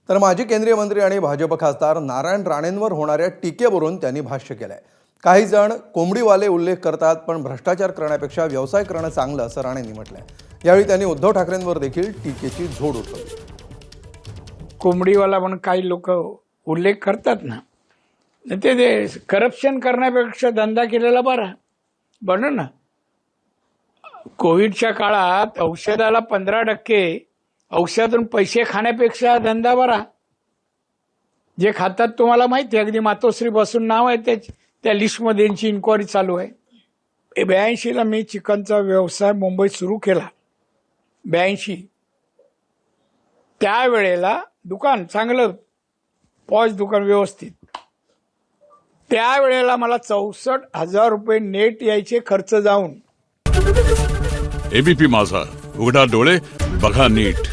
तर माजी केंद्रीय मंत्री आणि भाजप खासदार नारायण राणेंवर होणाऱ्या टीकेवरून त्यांनी भाष्य केलंय। काही जण कोंबडीवाले उल्लेख करतात, पण भ्रष्टाचार करण्यापेक्षा व्यवसाय करणं चांगलं असं राणेंनी म्हटलंय। यावेळी त्यांनी उद्धव ठाकरेंवर देखील टीकेची झोड उठवली। कोंबडीवाला म्हणून काही लोक उल्लेख करतात ना, ते करप्शन करण्यापेक्षा धंदा केलेला बरा बरं ना। कोविडच्या काळात औषधाला 15% औषधातून पैसे खाण्यापेक्षा धंदा बरा। जे खातात तुम्हाला माहिती आहे, अगदी मातोश्री बसून नाव आहे त्या लिस्टमध्ये, यांची इन्क्वायरी चालू आहे। 82ला मी चिकनचा व्यवसाय मुंबईत सुरू केला। 82 त्यावेळेला दुकान चांगलं पॉश दुकान व्यवस्थित, त्यावेळेला मला 64,000 रुपये नेट यायचे खर्च जाऊन। एबीपी माझा, उघडा डोळे बघा नीट।